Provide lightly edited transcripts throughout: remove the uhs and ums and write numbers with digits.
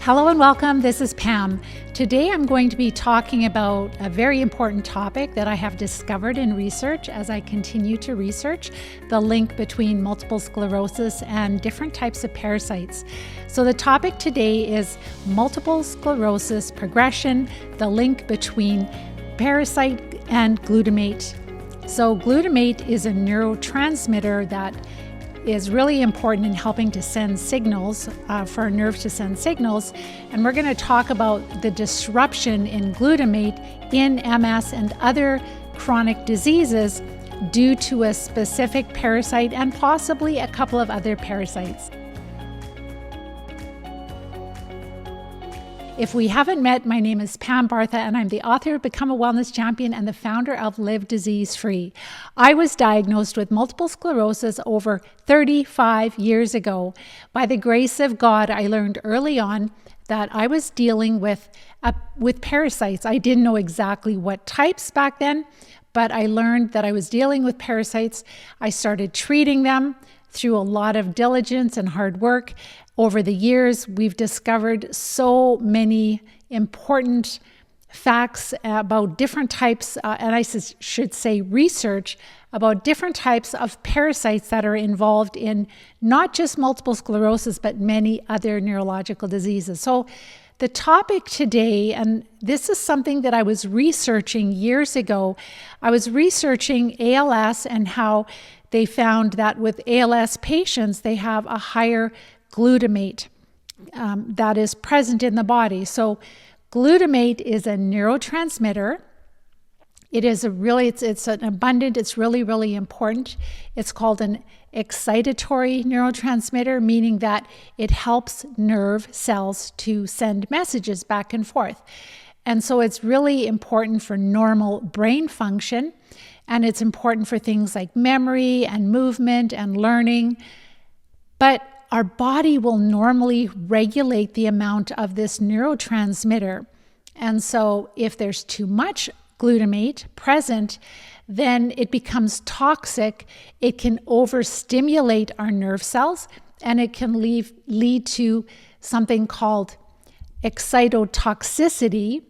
Hello and welcome. This is Pam. Today I'm going to be talking about a very important topic that I have discovered in research as I continue to research the link between multiple sclerosis and different types of parasites. So the topic today is multiple sclerosis progression, the link between parasite and glutamate. So glutamate is a neurotransmitter that is really important in helping to send signals, for our nerves to send signals. And we're going to talk about the disruption in glutamate in MS and other chronic diseases due to a specific parasite and possibly a couple of other parasites. If we haven't met, my name is Pam Bartha, and I'm the author of Become a Wellness Champion and the founder of Live Disease Free. I was diagnosed with multiple sclerosis over 35 years ago. By the grace of God, I learned early on that I was dealing with parasites. I didn't know exactly what types back then, but I learned that I was dealing with parasites. I started treating them through a lot of diligence and hard work. Over the years, we've discovered so many important facts about different types, and I should say research about different types of parasites that are involved in not just multiple sclerosis, but many other neurological diseases. So the topic today, and this is something that I was researching years ago, I was researching ALS and how they found that with ALS patients, they have a higher glutamate that is present in the body. So glutamate is a neurotransmitter. It is it's an abundant, it's really, really important. It's called an excitatory neurotransmitter, meaning that it helps nerve cells to send messages back and forth. And so it's really important for normal brain function, and it's important for things like memory and movement and learning. But our body will normally regulate the amount of this neurotransmitter. And so if there's too much glutamate present, then it becomes toxic. It can overstimulate our nerve cells, and it can lead to something called excitotoxicity.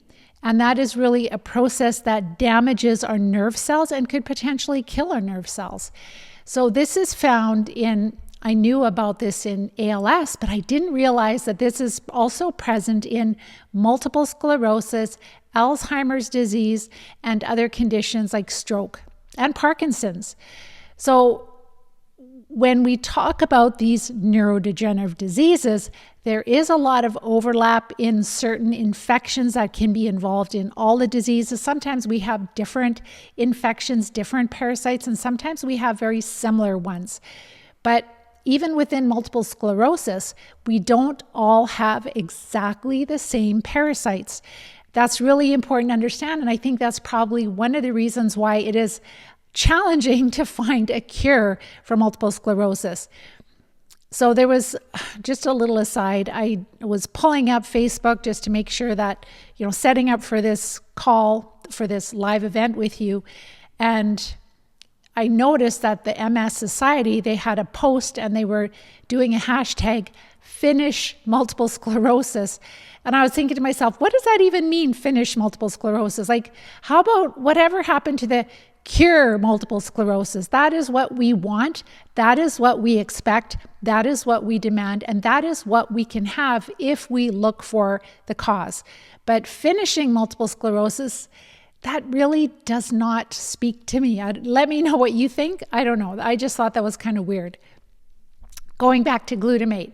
And that is really a process that damages our nerve cells and could potentially kill our nerve cells. So this is found I knew about this in ALS, but I didn't realize that this is also present in multiple sclerosis, Alzheimer's disease, and other conditions like stroke and Parkinson's. So when we talk about these neurodegenerative diseases, there is a lot of overlap in certain infections that can be involved in all the diseases. Sometimes we have different infections, different parasites, and sometimes we have very similar ones. But even within multiple sclerosis, we don't all have exactly the same parasites. That's really important to understand, and I think that's probably one of the reasons why it is challenging to find a cure for multiple sclerosis. So there was just a little aside. I was pulling up Facebook just to make sure that, setting up for this call, for this live event with you, and I noticed that the MS Society, they had a post and they were doing a hashtag, finish multiple sclerosis. And I was thinking to myself, what does that even mean, finish multiple sclerosis? Like, how about whatever happened to the cure multiple sclerosis? That is what we want. That is what we expect. That is what we demand. And that is what we can have if we look for the cause. But finishing multiple sclerosis, that really does not speak to me. Let me know what you think. I don't know. I just thought that was kind of weird. Going back to glutamate.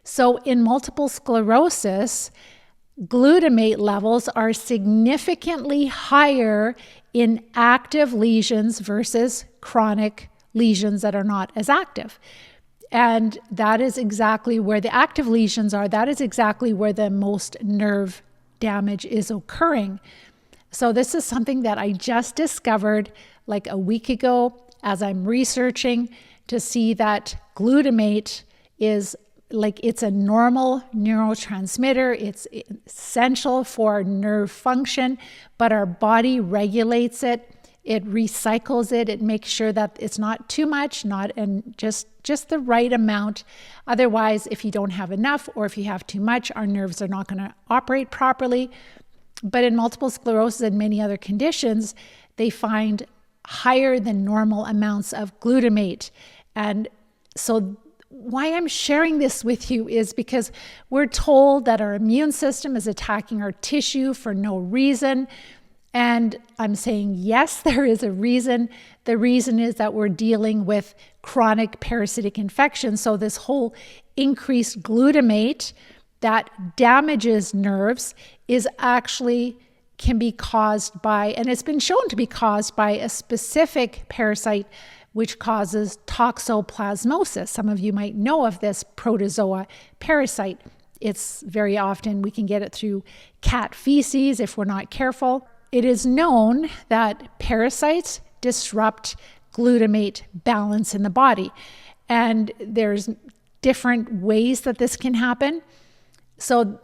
So in multiple sclerosis, glutamate levels are significantly higher in active lesions versus chronic lesions that are not as active. And that is exactly where the active lesions are. That is exactly where the most nerve damage is occurring. So this is something that I just discovered like a week ago as I'm researching to see that glutamate is it's a normal neurotransmitter. It's essential for nerve function, but our body regulates it It recycles it. It makes sure that it's not too much, and just the right amount. Otherwise, if you don't have enough or if you have too much, our nerves are not going to operate properly. But in multiple sclerosis and many other conditions, they find higher than normal amounts of glutamate. And so why I'm sharing this with you is because we're told that our immune system is attacking our tissue for no reason. And I'm saying, yes, there is a reason. The reason is that we're dealing with chronic parasitic infection. So this whole increased glutamate that damages nerves is actually can be caused by, and it's been shown to be caused by, a specific parasite which causes toxoplasmosis. Some of you might know of this protozoa parasite. It's very often, we can get it through cat feces if we're not careful. It is known that parasites disrupt glutamate balance in the body. And there's different ways that this can happen. So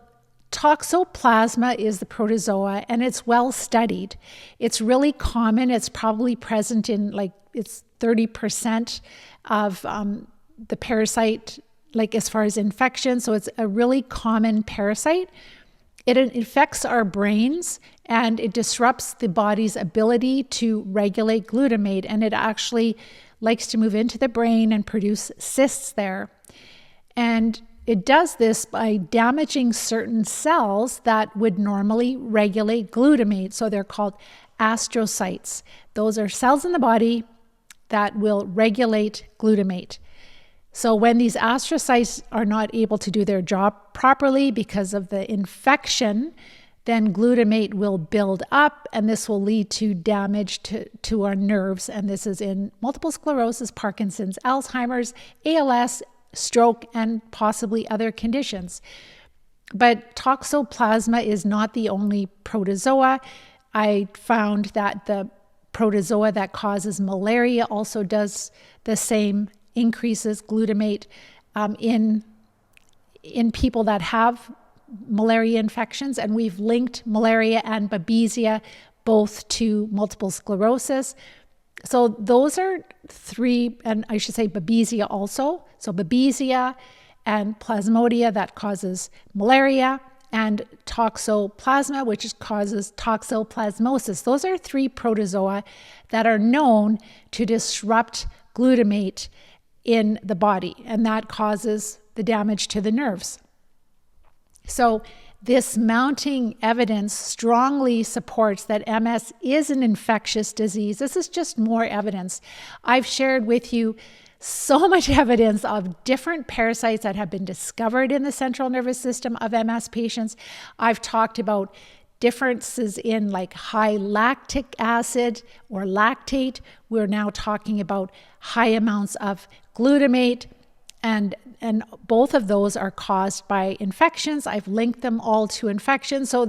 Toxoplasma is the protozoa, and it's well studied. It's really common. It's probably present in it's 30% of the parasite, as far as infection. So it's a really common parasite. It infects our brains, and it disrupts the body's ability to regulate glutamate, and it actually likes to move into the brain and produce cysts there. And it does this by damaging certain cells that would normally regulate glutamate. So they're called astrocytes. Those are cells in the body that will regulate glutamate. So when these astrocytes are not able to do their job properly because of the infection, then glutamate will build up, and this will lead to damage to our nerves. And this is in multiple sclerosis, Parkinson's, Alzheimer's, ALS, stroke, and possibly other conditions. But Toxoplasma is not the only protozoa. I found that the protozoa that causes malaria also does the same, increases glutamate in people that have malaria infections. And we've linked malaria and Babesia both to multiple sclerosis. So those are three, and I should say Babesia also. So Babesia and Plasmodia that causes malaria, and Toxoplasma, which causes toxoplasmosis. Those are three protozoa that are known to disrupt glutamate in the body, and that causes the damage to the nerves. So this mounting evidence strongly supports that MS is an infectious disease. This is just more evidence. I've shared with you so much evidence of different parasites that have been discovered in the central nervous system of MS patients. I've talked about differences in high lactic acid or lactate. We're now talking about high amounts of glutamate, and both of those are caused by infections. I've linked them all to infections. So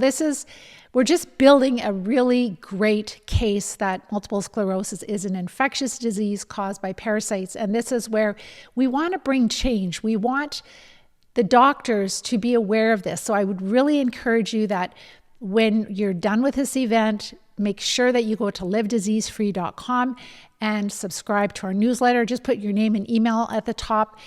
we're just building a really great case that multiple sclerosis is an infectious disease caused by parasites. And this is where we want to bring change. We want the doctors to be aware of this. So I would really encourage you that when you're done with this event, make sure that you go to livediseasefree.com and subscribe to our newsletter. Just put your name and email at the top.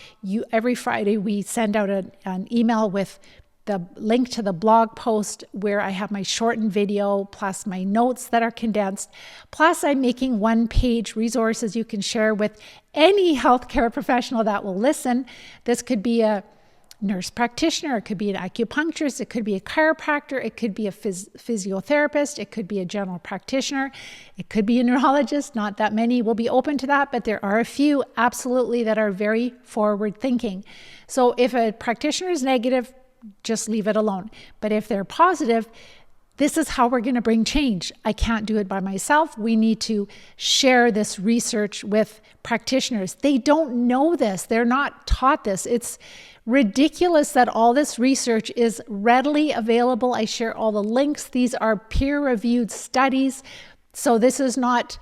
Every Friday, we send out an email with the link to the blog post where I have my shortened video plus my notes that are condensed. Plus, I'm making one-page resources you can share with any healthcare professional that will listen. This could be a nurse practitioner, it could be an acupuncturist, it could be a chiropractor, it could be a physiotherapist, it could be a general practitioner, it could be a neurologist. Not that many will be open to that, but there are a few absolutely that are very forward thinking. So if a practitioner is negative, just leave it alone. But if they're positive, this is how we're going to bring change. I can't do it by myself. We need to share this research with practitioners. They don't know this. They're not taught this. It's ridiculous that all this research is readily available. I share all the links. These are peer-reviewed studies. So this is not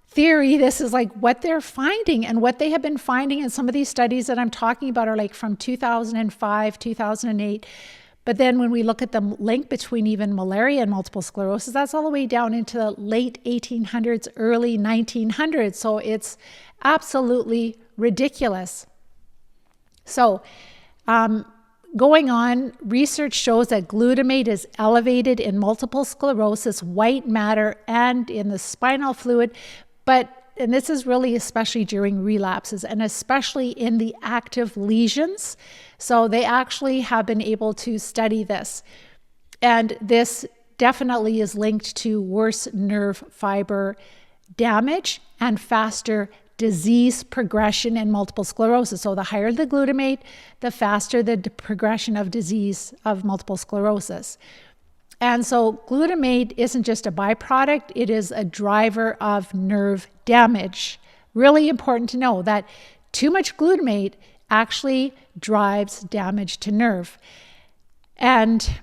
theory. This is what they're finding, and what they have been finding in some of these studies that I'm talking about are from 2005, 2008. But then when we look at the link between even malaria and multiple sclerosis, that's all the way down into the late 1800s, early 1900s. So it's absolutely ridiculous. So going on, research shows that glutamate is elevated in multiple sclerosis, white matter, and in the spinal fluid. And this is really especially during relapses and especially in the active lesions. So they actually have been able to study this. And this definitely is linked to worse nerve fiber damage and faster disease progression in multiple sclerosis. So the higher the glutamate, the faster the progression of disease of multiple sclerosis. And so glutamate isn't just a byproduct, it is a driver of nerve damage. Really important to know that too much glutamate actually drives damage to nerve. And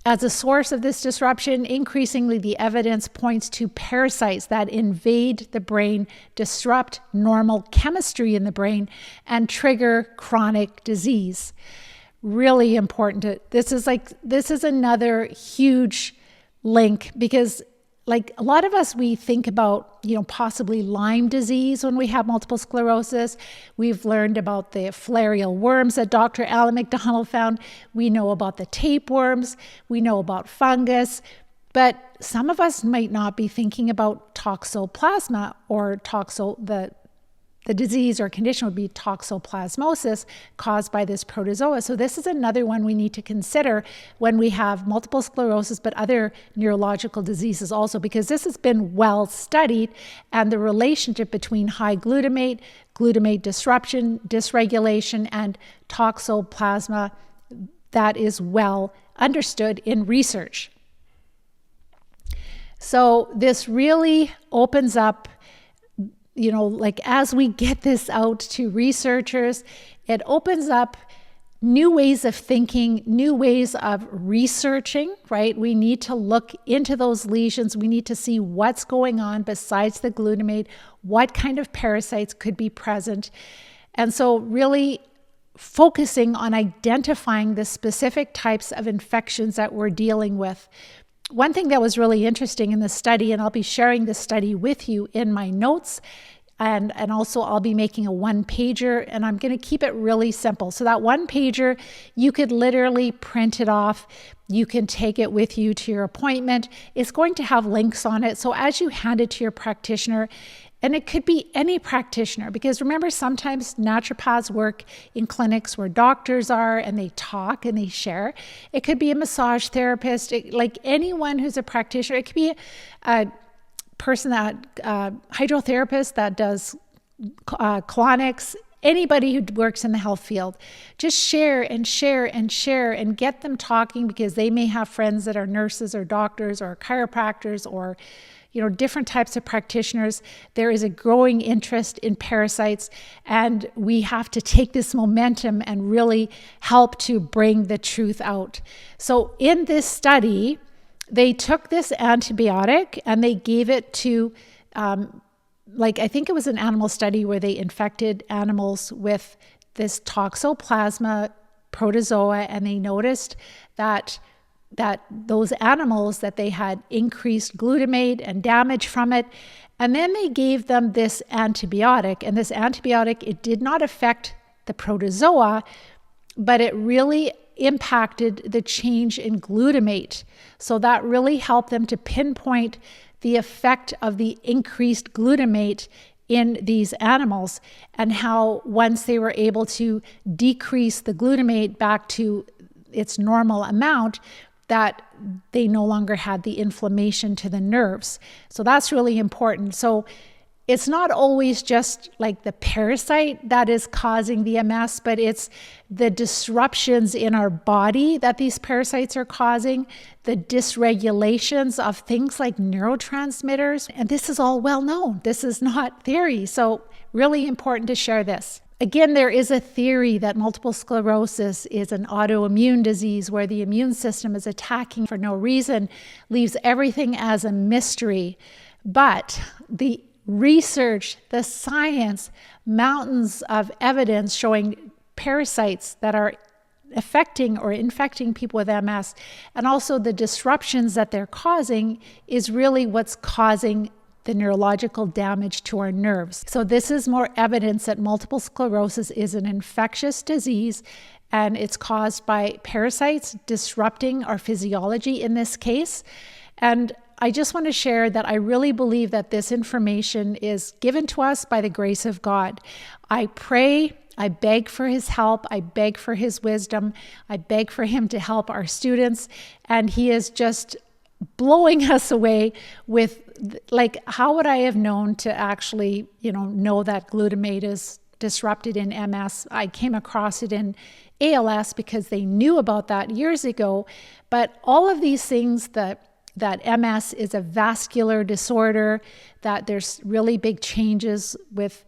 as a source of this disruption, increasingly the evidence points to parasites that invade the brain, disrupt normal chemistry in the brain, and trigger chronic disease. Really important. This is another huge link, because like a lot of us, we think about, possibly Lyme disease when we have multiple sclerosis. We've learned about the filarial worms that Dr. Alan McDonald found. We know about the tapeworms. We know about fungus. But some of us might not be thinking about toxoplasma or the disease or condition would be toxoplasmosis caused by this protozoa. So this is another one we need to consider when we have multiple sclerosis, but other neurological diseases also, because this has been well studied, and the relationship between high glutamate disruption, dysregulation, and toxoplasma, that is well understood in research. So this really opens up, as we get this out to researchers, it opens up new ways of thinking, new ways of researching, right? We need to look into those lesions. We need to see what's going on besides the glutamate, what kind of parasites could be present. And so really focusing on identifying the specific types of infections that we're dealing with. One thing that was really interesting in the study, and I'll be sharing this study with you in my notes, and also I'll be making a one-pager, and I'm going to keep it really simple. So that one-pager, you could literally print it off. You can take it with you to your appointment. It's going to have links on it. So as you hand it to your practitioner, and it could be any practitioner, because remember, sometimes naturopaths work in clinics where doctors are and they talk and they share. It could be a massage therapist, like anyone who's a practitioner. It could be a person hydrotherapist that does colonics, anybody who works in the health field. Just share and share and share and get them talking, because they may have friends that are nurses or doctors or chiropractors or different types of practitioners. There is a growing interest in parasites, and we have to take this momentum and really help to bring the truth out. So in this study, they took this antibiotic and they gave it to, I think it was an animal study where they infected animals with this toxoplasma protozoa, and they noticed that those animals, that they had increased glutamate and damage from it. And then they gave them this antibiotic, and this antibiotic, it did not affect the protozoa, but it really impacted the change in glutamate. So that really helped them to pinpoint the effect of the increased glutamate in these animals, and how once they were able to decrease the glutamate back to its normal amount, that they no longer had the inflammation to the nerves. So that's really important. So it's not always just like the parasite that is causing the MS, but it's the disruptions in our body that these parasites are causing, the dysregulations of things like neurotransmitters. And this is all well known. This is not theory. So really important to share this. Again, there is a theory that multiple sclerosis is an autoimmune disease where the immune system is attacking for no reason, leaves everything as a mystery. But the research, the science, mountains of evidence showing parasites that are affecting or infecting people with MS, and also the disruptions that they're causing is really what's causing the neurological damage to our nerves. So this is more evidence that multiple sclerosis is an infectious disease, and it's caused by parasites disrupting our physiology in this case. And I just want to share that I really believe that this information is given to us by the grace of God. I pray, I beg for his help, I beg for his wisdom, I beg for him to help our students, and he is just blowing us away with, like, how would I have known to actually, know that glutamate is disrupted in MS? I came across it in ALS because they knew about that years ago. But all of these things, that MS is a vascular disorder, that there's really big changes with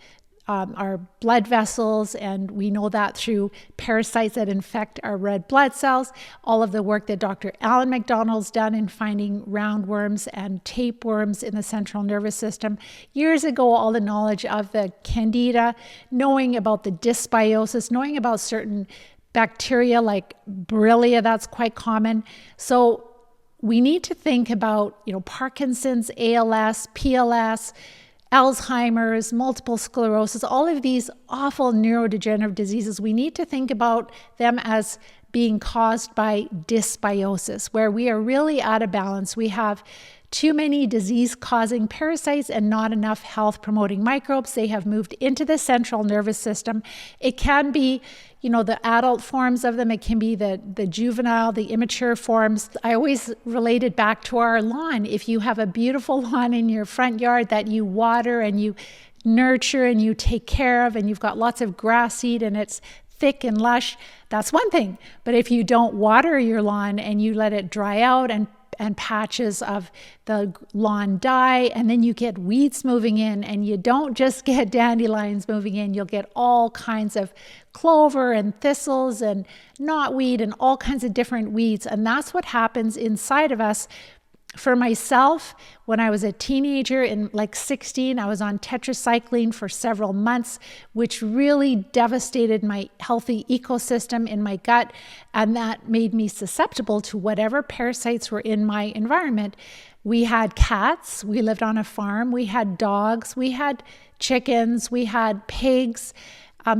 our blood vessels, and we know that through parasites that infect our red blood cells. All of the work that Dr. Alan McDonald's done in finding roundworms and tapeworms in the central nervous system. Years ago, all the knowledge of the candida, knowing about the dysbiosis, knowing about certain bacteria like Borrelia, that's quite common. So we need to think about, Parkinson's, ALS, PLS, Alzheimer's, multiple sclerosis, all of these awful neurodegenerative diseases. We need to think about them as being caused by dysbiosis, where we are really out of balance. We have too many disease-causing parasites and not enough health-promoting microbes. They have moved into the central nervous system. It can be, the adult forms of them. It can be the juvenile, the immature forms. I always relate it back to our lawn. If you have a beautiful lawn in your front yard that you water and you nurture and you take care of, and you've got lots of grass seed and it's thick and lush, that's one thing. But if you don't water your lawn and you let it dry out and patches of the lawn die, and then you get weeds moving in, and you don't just get dandelions moving in, you'll get all kinds of clover and thistles and knotweed and all kinds of different weeds. And that's what happens inside of us. For myself, when I was a teenager in 16, I was on tetracycline for several months, which really devastated my healthy ecosystem in my gut. And that made me susceptible to whatever parasites were in my environment. We had cats, we lived on a farm, we had dogs, we had chickens, we had pigs.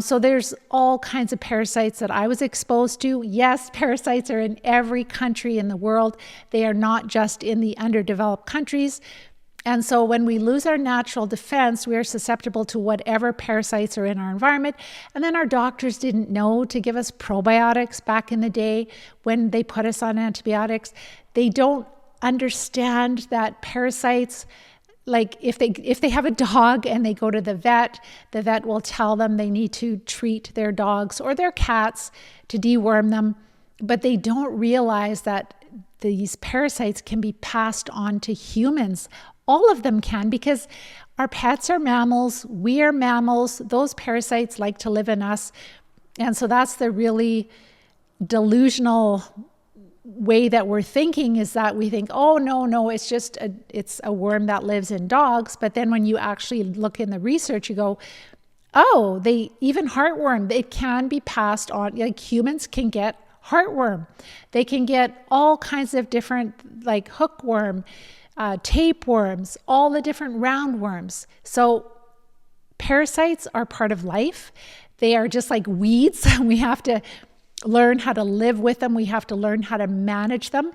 So there's all kinds of parasites that I was exposed to. Yes, parasites are in every country in the world. They are not just in the underdeveloped countries. And so when we lose our natural defense, we are susceptible to whatever parasites are in our environment. And then our doctors didn't know to give us probiotics back in the day when they put us on antibiotics. They don't understand that parasites, like if they have a dog and they go to the vet will tell them they need to treat their dogs or their cats to deworm them. But they don't realize that these parasites can be passed on to humans. All of them can, because our pets are mammals, we are mammals, those parasites like to live in us. And so that's the really delusional way that we're thinking, is that we think, oh, no, it's a worm that lives in dogs. But then when you actually look in the research, you go, oh, even heartworm, it can be passed on. Like humans can get heartworm. They can get all kinds of different, like hookworm, tapeworms, all the different roundworms. So parasites are part of life. They are just like weeds. We have to learn how to live with them. We have to learn how to manage them.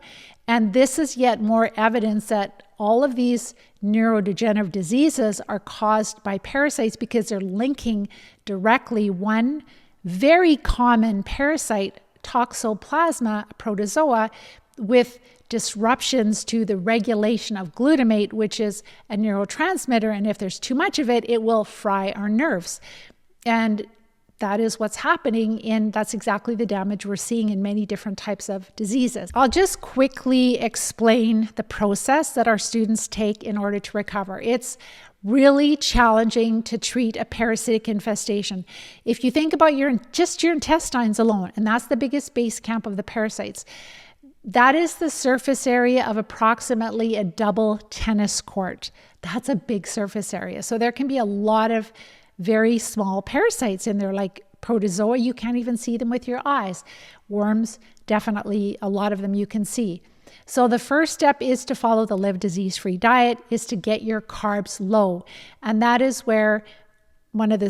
And this is yet more evidence that all of these neurodegenerative diseases are caused by parasites, because they're linking directly one very common parasite, Toxoplasma protozoa, with disruptions to the regulation of glutamate, which is a neurotransmitter. And if there's too much of it, it will fry our nerves. And that is what's happening, and that's exactly the damage we're seeing in many different types of diseases. I'll just quickly explain the process that our students take in order to recover. It's really challenging to treat a parasitic infestation. If you think about just your intestines alone, and that's the biggest base camp of the parasites, that is the surface area of approximately a double tennis court. That's a big surface area. So there can be a lot of very small parasites in there, like Protozoa, you can't even see them with your eyes. Worms, definitely a lot of them you can see. So the first step is to follow the Live Disease-Free diet, is to get your carbs low. And that is where one of the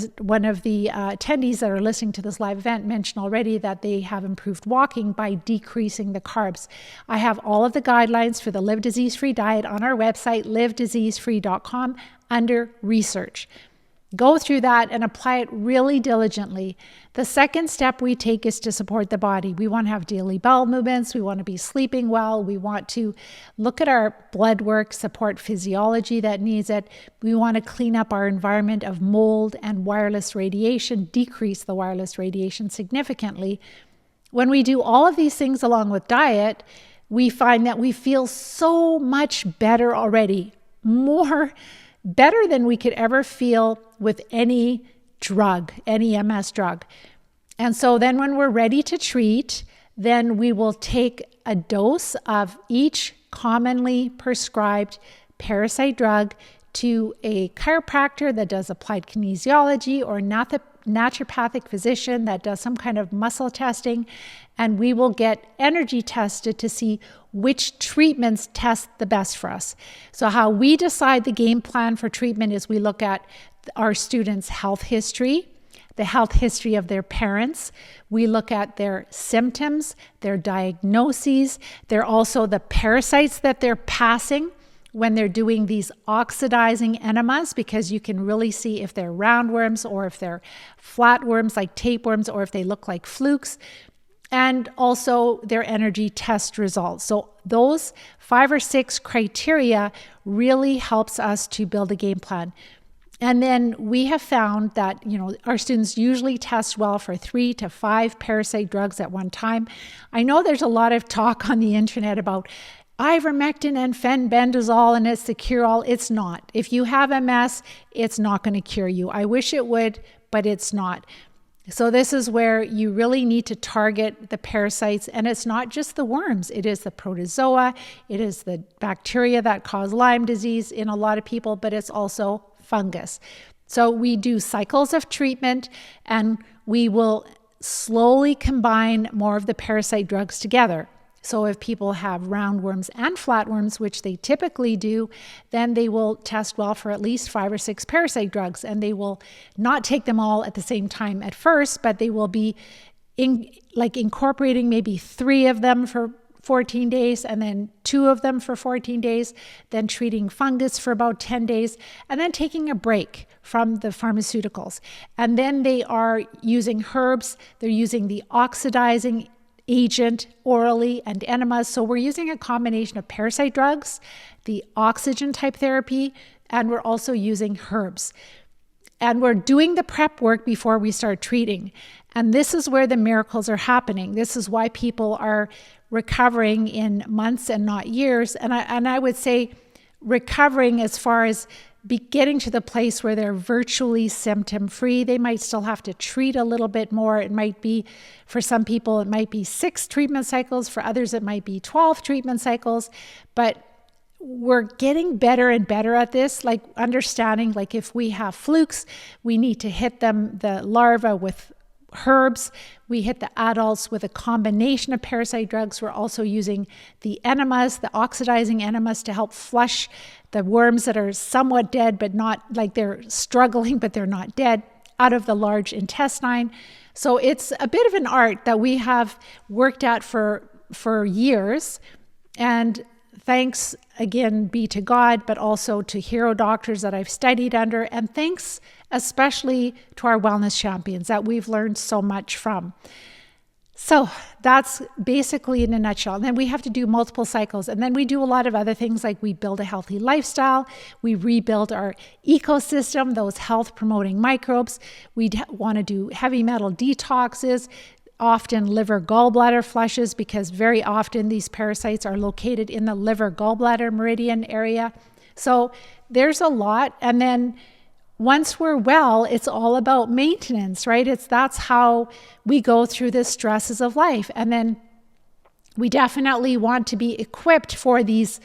attendees that are listening to this live event mentioned already that they have improved walking by decreasing the carbs. I have all of the guidelines for the Live Disease-Free diet on our website, livediseasefree.com, under research. Go through that and apply it really diligently. The second step we take is to support the body. We want to have daily bowel movements. We want to be sleeping well. We want to look at our blood work, support physiology that needs it. We want to clean up our environment of mold and wireless radiation, decrease the wireless radiation significantly. When we do all of these things along with diet, we find that we feel so much better already, better than we could ever feel with any drug, any MS drug. And so then when we're ready to treat, then we will take a dose of each commonly prescribed parasite drug to a chiropractor that does applied kinesiology or naturopathic physician that does some kind of muscle testing, and we will get energy tested to see which treatments test the best for us. So how we decide the game plan for treatment is we look at our students' health history, the health history of their parents. We look at their symptoms, their diagnoses. They're also the parasites that they're passing when they're doing these oxidizing enemas, because you can really see if they're roundworms or if they're flatworms like tapeworms or if they look like flukes, and also their energy test results. So those 5 or 6 criteria really helps us to build a game plan. And then we have found that, our students usually test well for 3 to 5 parasite drugs at one time. I know there's a lot of talk on the internet about ivermectin and fenbendazole and it's the cure-all. It's not. If you have MS, it's not going to cure you. I wish it would, but it's not. So this is where you really need to target the parasites, and it's not just the worms. It is the protozoa. It is the bacteria that cause Lyme disease in a lot of people, but it's also fungus. So we do cycles of treatment, and we will slowly combine more of the parasite drugs together. So if people have roundworms and flatworms, which they typically do, then they will test well for at least 5 or 6 parasite drugs, and they will not take them all at the same time at first, but they will be incorporating maybe 3 of them for 14 days and then 2 of them for 14 days, then treating fungus for about 10 days, and then taking a break from the pharmaceuticals. And then they are using herbs. They're using the oxidizing agent orally and enemas. So we're using a combination of parasite drugs, the oxygen type therapy, and we're also using herbs. And we're doing the prep work before we start treating. And this is where the miracles are happening. This is why people are recovering in months and not years. And I would say recovering as far as getting to the place where they're virtually symptom-free. They might still have to treat a little bit more. It might be, for some people, it might be 6 treatment cycles. For others, it might be 12 treatment cycles. But we're getting better and better at this, like understanding, like if we have flukes, we need to hit them, the larvae, with herbs. We hit the adults with a combination of parasite drugs. We're also using the enemas, the oxidizing enemas, to help flush the worms that are somewhat dead, but not like they're struggling, but they're not dead, out of the large intestine. So it's a bit of an art that we have worked at for years. And thanks again be to God, but also to hero doctors that I've studied under, and thanks especially to our wellness champions that we've learned so much from. So that's basically in a nutshell. And then we have to do multiple cycles. And then we do a lot of other things, like we build a healthy lifestyle. We rebuild our ecosystem, those health promoting microbes. We want to do heavy metal detoxes, often liver gallbladder flushes, because very often these parasites are located in the liver gallbladder meridian area. So there's a lot. And then once we're well, it's all about maintenance, right? That's how we go through the stresses of life. And then we definitely want to be equipped for these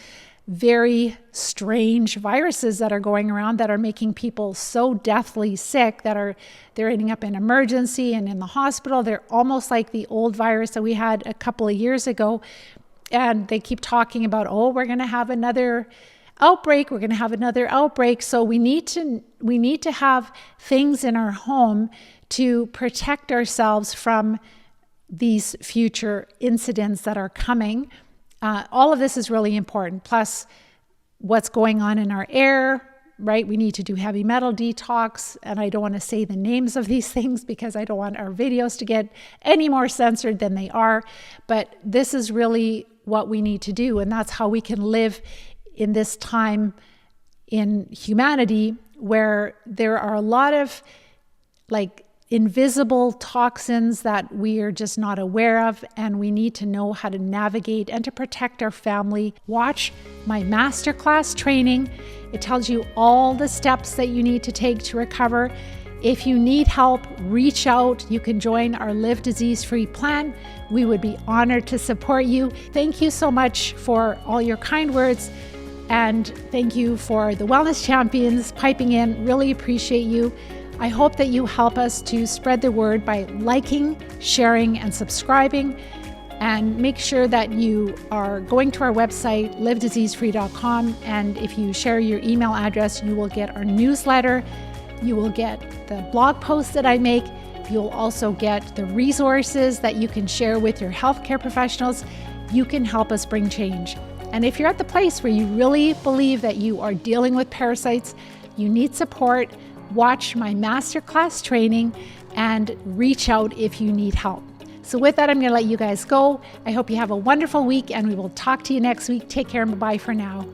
very strange viruses that are going around that are making people so deathly sick that they're ending up in emergency and in the hospital. They're almost like the old virus that we had a couple of years ago. And they keep talking about, oh, we're going to have another outbreak. We're going to have another outbreak. So we need to have things in our home to protect ourselves from these future incidents that are coming. All of this is really important. Plus, what's going on in our air, right? We need to do heavy metal detox. And I don't want to say the names of these things because I don't want our videos to get any more censored than they are. But this is really what we need to do. And that's how we can live in this time in humanity where there are a lot of like invisible toxins that we are just not aware of, and we need to know how to navigate and to protect our family. Watch my masterclass training. It tells you all the steps that you need to take to recover. If you need help, reach out. You can join our Live Disease-Free plan. We would be honored to support you. Thank you so much for all your kind words. And thank you for the Wellness Champions piping in. Really appreciate you. I hope that you help us to spread the word by liking, sharing, and subscribing. And make sure that you are going to our website, livediseasefree.com. And if you share your email address, you will get our newsletter. You will get the blog posts that I make. You'll also get the resources that you can share with your healthcare professionals. You can help us bring change. And if you're at the place where you really believe that you are dealing with parasites, you need support, watch my masterclass training and reach out if you need help. So with that, I'm going to let you guys go. I hope you have a wonderful week and we will talk to you next week. Take care and bye-bye for now.